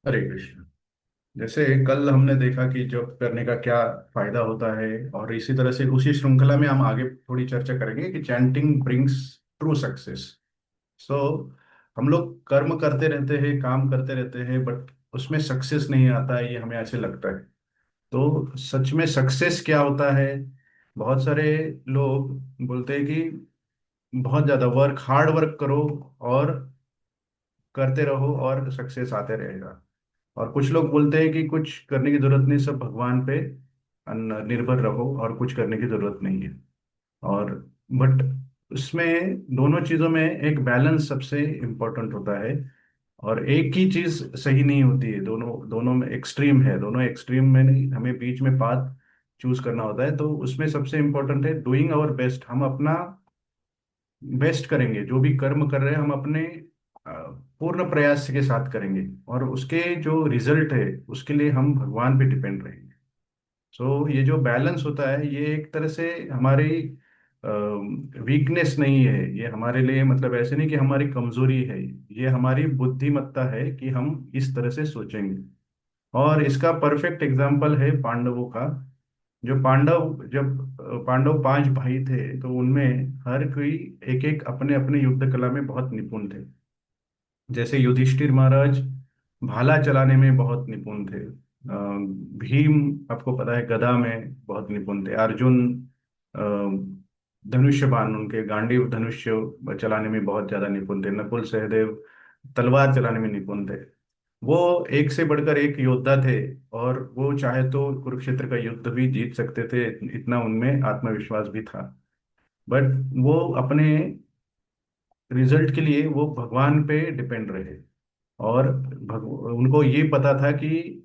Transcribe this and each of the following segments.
हरे कृष्ण। जैसे कल हमने देखा कि जॉब करने का क्या फायदा होता है, और इसी तरह से उसी श्रृंखला में हम आगे थोड़ी चर्चा करेंगे कि चैंटिंग ब्रिंग्स ट्रू सक्सेस। सो हम लोग कर्म करते रहते हैं, काम करते रहते हैं, बट उसमें सक्सेस नहीं आता है, ये हमें ऐसे लगता है। तो सच में सक्सेस क्या होता है? बहुत सारे लोग बोलते हैं कि बहुत ज़्यादा हार्ड वर्क करो और करते रहो और सक्सेस आते रहेगा। और कुछ लोग बोलते हैं कि कुछ करने की जरूरत नहीं, सब भगवान पे निर्भर रहो और कुछ करने की जरूरत नहीं है। और बट उसमें दोनों चीजों में एक बैलेंस सबसे इम्पोर्टेंट होता है। और एक ही चीज सही नहीं होती है, दोनों दोनों में एक्सट्रीम है, दोनों एक्सट्रीम में नहीं, हमें बीच में पाथ चूज करना होता है। तो उसमें सबसे इम्पोर्टेंट है डूइंग आवर बेस्ट। हम अपना बेस्ट करेंगे, जो भी कर्म कर रहे हैं हम अपने अ, पूर्ण प्रयास के साथ करेंगे, और उसके जो रिजल्ट है उसके लिए हम भगवान पे डिपेंड रहेंगे। सो ये जो बैलेंस होता है, ये एक तरह से हमारी वीकनेस नहीं है, ये हमारे लिए मतलब ऐसे नहीं कि हमारी कमजोरी है, ये हमारी बुद्धिमत्ता है कि हम इस तरह से सोचेंगे। और इसका परफेक्ट एग्जाम्पल है पांडवों का। जो पांडव जब पांडव पांच भाई थे, तो उनमें हर कोई एक एक अपने अपने युद्ध कला में बहुत निपुण थे। जैसे युधिष्ठिर महाराज भाला चलाने में बहुत निपुण थे। भीम, आपको पता है, गदा में बहुत निपुण थे। अर्जुन अ, धनुष्य बाण, उनके गांडीव धनुष्य चलाने में बहुत ज्यादा निपुण थे। नकुल सहदेव तलवार चलाने में निपुण थे। वो एक से बढ़कर एक योद्धा थे, और वो चाहे तो कुरुक्षेत्र का युद्ध भी जीत सकते थे, इतना उनमें आत्मविश्वास भी था। बट वो अपने रिजल्ट के लिए वो भगवान पे डिपेंड रहे। और उनको ये पता था कि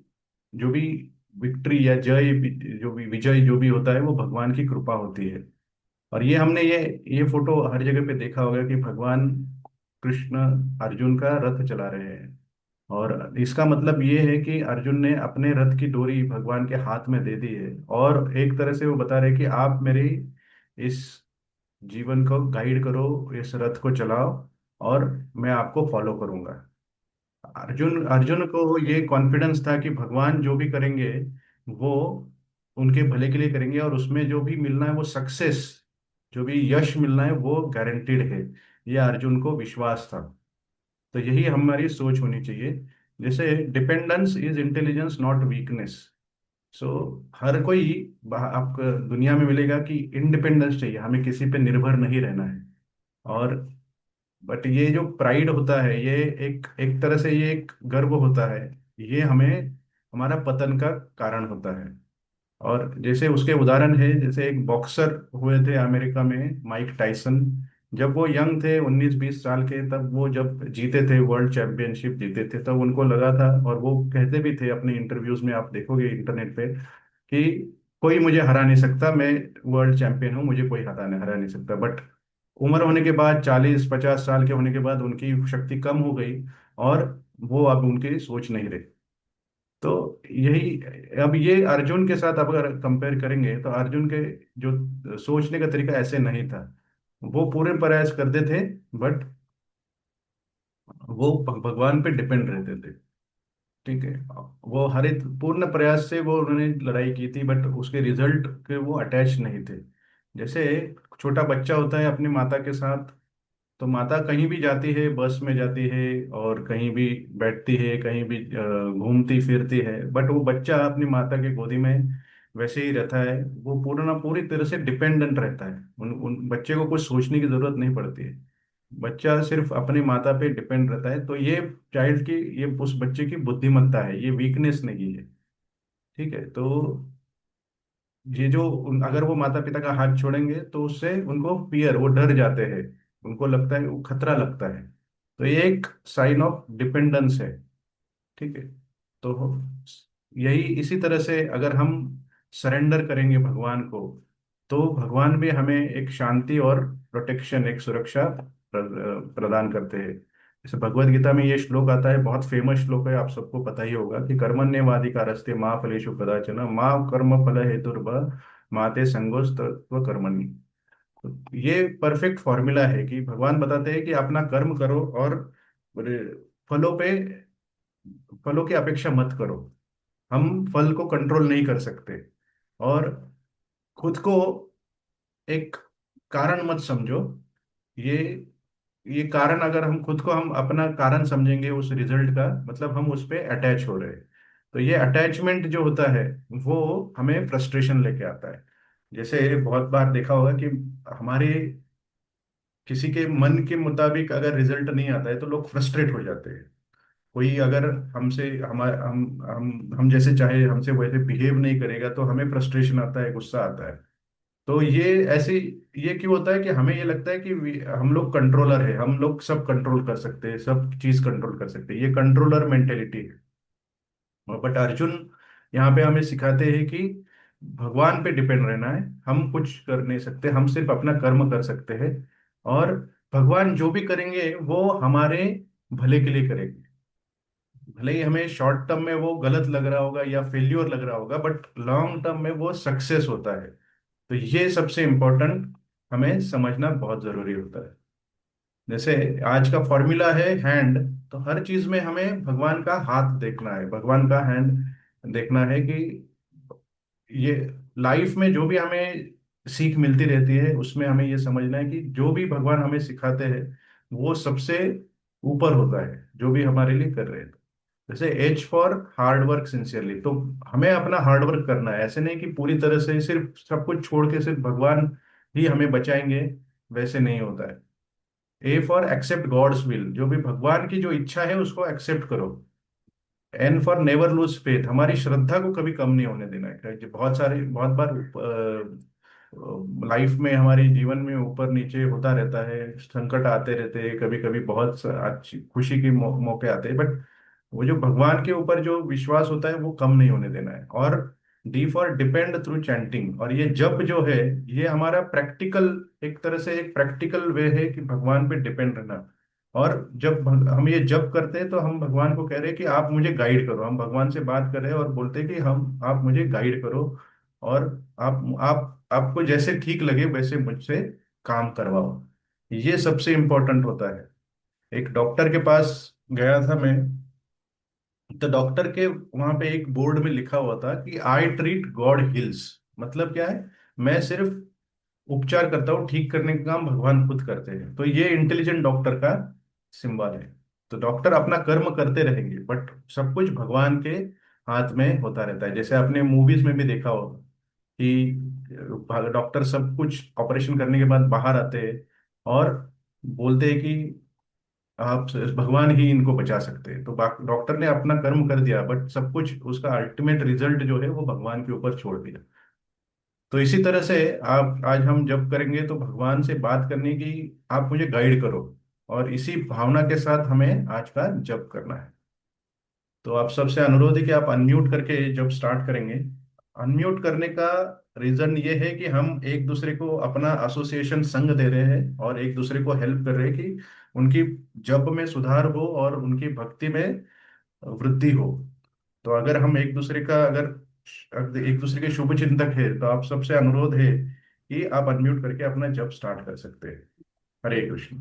जो भी विक्ट्री या जय जो भी विजय जो भी होता है वो भगवान की कृपा होती है। और ये हमने ये फोटो हर जगह पे देखा होगा कि भगवान कृष्ण अर्जुन का रथ चला रहे हैं। और इसका मतलब ये है कि अर्जुन ने अपने रथ की डोरी भगवान के हाथ में दे दी है, और एक तरह से वो बता रहे हैं कि आप मेरे इस जीवन को गाइड करो, इस रथ को चलाओ, और मैं आपको फॉलो करूंगा। अर्जुन अर्जुन को ये कॉन्फिडेंस था कि भगवान जो भी करेंगे वो उनके भले के लिए करेंगे, और उसमें जो भी मिलना है वो सक्सेस, जो भी यश मिलना है वो गारंटीड है। ये अर्जुन को विश्वास था। तो यही हमारी सोच होनी चाहिए। जैसे dependence is intelligence not weakness. So हर कोई आपको दुनिया में मिलेगा कि इंडिपेंडेंस चाहिए, हमें किसी पे निर्भर नहीं रहना है। और बट ये जो प्राइड होता है, ये एक एक तरह से ये एक गर्व होता है, ये हमें हमारा पतन का कारण होता है। और जैसे उसके उदाहरण है, जैसे एक बॉक्सर हुए थे अमेरिका में, माइक टाइसन। जब वो यंग थे, 19-20 साल के, तब वो जब जीते थे, वर्ल्ड चैंपियनशिप जीते थे, तब उनको लगा था, और वो कहते भी थे अपने इंटरव्यूज में, आप देखोगे इंटरनेट पे, कि कोई मुझे हरा नहीं सकता, मैं वर्ल्ड चैंपियन हूँ, मुझे कोई हरा नहीं सकता। बट उम्र होने के बाद, 40-50 साल के होने के बाद, उनकी शक्ति कम हो गई, और वो अब उनकी सोच नहीं रही। तो यही, अब ये अर्जुन के साथ अब अगर कंपेयर करेंगे, तो अर्जुन के जो सोचने का तरीका ऐसे नहीं था। वो पूरे प्रयास करते थे, बट वो भगवान पे डिपेंड रहते थे। ठीक है। वो हर एक पूर्ण प्रयास से वो उन्होंने लड़ाई की थी, बट उसके रिजल्ट के वो अटैच नहीं थे। जैसे छोटा बच्चा होता है अपनी माता के साथ, तो माता कहीं भी जाती है, बस में जाती है, और कहीं भी बैठती है, कहीं भी घूमती फिरती है, बट वो बच्चा अपनी माता की गोदी में वैसे ही रहता है। वो पूरी तरह से डिपेंडेंट रहता है, उन बच्चे को कुछ सोचने की जरूरत नहीं पड़ती है। बच्चा सिर्फ अपनी माता पे डिपेंड रहता है। तो ये चाइल्ड की, ये उस बच्चे की बुद्धिमत्ता है, ये वीकनेस नहीं है। ठीक है। तो ये जो अगर वो माता पिता का हाथ छोड़ेंगे, तो उससे उनको फियर, वो डर जाते हैं, उनको लगता है, वो खतरा लगता है। तो ये एक साइन ऑफ डिपेंडेंस है। ठीक है। तो यही इसी तरह से अगर हम सरेंडर करेंगे भगवान को, तो भगवान भी हमें एक शांति और प्रोटेक्शन, एक सुरक्षा प्रदान करते हैं। जैसे भगवत गीता में ये श्लोक आता है, बहुत फेमस श्लोक है, आप सबको पता ही होगा, कि कर्मण्येवाधिकारस्ते माँ फलेषु कदाचन माँ कर्म फल हेतुर्भव माते संगोस्तव कर्मणि। तो ये परफेक्ट फॉर्मूला है कि भगवान बताते हैं कि अपना कर्म करो, और फलों पे फलों की अपेक्षा मत करो। हम फल को कंट्रोल नहीं कर सकते। और खुद को एक कारण मत समझो। ये ये कारण, अगर हम खुद को हम अपना कारण समझेंगे उस रिजल्ट का, मतलब हम उस पे अटैच हो रहे हैं। तो ये अटैचमेंट जो होता है वो हमें फ्रस्ट्रेशन लेके आता है। जैसे बहुत बार देखा होगा कि हमारे किसी के मन के मुताबिक अगर रिजल्ट नहीं आता है तो लोग फ्रस्ट्रेट हो जाते हैं। कोई अगर हमसे हमारे हम जैसे चाहे हमसे वैसे बिहेव नहीं करेगा तो हमें फ्रस्ट्रेशन आता है, गुस्सा आता है। तो ये ऐसे, ये क्यों होता है कि हमें ये लगता है कि हम लोग कंट्रोलर है, हम लोग सब कंट्रोल कर सकते हैं, सब चीज कंट्रोल कर सकते हैं, ये कंट्रोलर मेंटेलिटी है। बट अर्जुन यहाँ पे हमें सिखाते हैं कि भगवान पे डिपेंड रहना है। हम कुछ कर नहीं सकते, हम सिर्फ अपना कर्म कर सकते हैं। और भगवान जो भी करेंगे वो हमारे भले के लिए करेंगे। भले ही हमें शॉर्ट टर्म में वो गलत लग रहा होगा या फेल्योर लग रहा होगा, बट लॉन्ग टर्म में वो सक्सेस होता है। तो ये सबसे इम्पोर्टेंट हमें समझना बहुत जरूरी होता है। जैसे आज का फॉर्मूला है हैंड, तो हर चीज में हमें भगवान का हाथ देखना है, भगवान का हैंड देखना है कि ये लाइफ में जो भी हमें सीख मिलती रहती है उसमें हमें ये समझना है कि जो भी भगवान हमें सिखाते हैं वो सबसे ऊपर होता है जो भी हमारे लिए कर रहे हैं। जैसे H for hard work sincerely, तो हमें अपना हार्ड वर्क करना है। ऐसे नहीं कि पूरी तरह से सिर्फ सब कुछ छोड़ के सिर्फ भगवान ही हमें बचाएंगे, वैसे नहीं होता है। A for accept God's will, जो भी भगवान की जो इच्छा है उसको एक्सेप्ट करो। N for never lose faith, हमारी श्रद्धा को कभी कम नहीं होने देना है। जो बहुत बार लाइफ में हमारे जीवन में ऊपर नीचे होता रहता है, संकट आते रहते हैं, कभी कभी बहुत अच्छी खुशी के मौके आते हैं, बट वो जो भगवान के ऊपर जो विश्वास होता है वो कम नहीं होने देना है। और D for depend through chanting, और ये जप जो है ये हमारा प्रैक्टिकल, एक तरह से एक प्रैक्टिकल वे है कि भगवान पे डिपेंड रहना। और जब हम ये जप करते हैं तो हम भगवान को कह रहे हैं कि आप मुझे गाइड करो। हम भगवान से बात कर रहे हैं और बोलते हैं कि हम आप मुझे गाइड करो, और आप आपको जैसे ठीक लगे वैसे मुझसे काम करवाओ। ये सबसे इम्पोर्टेंट होता है। एक डॉक्टर के पास गया था मैं, तो डॉक्टर के वहां पे एक बोर्ड में लिखा हुआ था कि आई ट्रीट गॉड हिल्स। मतलब क्या है, मैं सिर्फ उपचार करता हूँ, ठीक करने का काम भगवान खुद करते हैं। तो ये इंटेलिजेंट डॉक्टर का सिंबल है। तो डॉक्टर अपना कर्म करते रहेंगे बट सब कुछ भगवान के हाथ में होता रहता है। जैसे आपने मूवीज में भी देखा होगा कि डॉक्टर सब कुछ ऑपरेशन करने के बाद बाहर आते हैं और बोलते हैं कि आप भगवान ही इनको बचा सकते हैं। तो डॉक्टर ने अपना कर्म कर दिया बट सब कुछ उसका अल्टीमेट रिजल्ट जो है वो भगवान के ऊपर छोड़ दिया। तो इसी तरह से आप आज हम जब करेंगे तो भगवान से बात करने की, आप मुझे गाइड करो, और इसी भावना के साथ हमें आज का जप करना है। तो आप सबसे अनुरोध है कि आप अनम्यूट करके जब स्टार्ट करेंगे। अनम्यूट करने का रीजन ये है कि हम एक दूसरे को अपना एसोसिएशन संग दे रहे हैं और एक दूसरे को हेल्प कर रहे हैं कि उनकी जप में सुधार हो और उनकी भक्ति में वृद्धि हो। तो अगर हम एक दूसरे का अगर एक दूसरे के शुभ चिंतक है तो आप सबसे अनुरोध है कि आप अनम्यूट करके अपना जप स्टार्ट कर सकते हैं। हरे कृष्ण।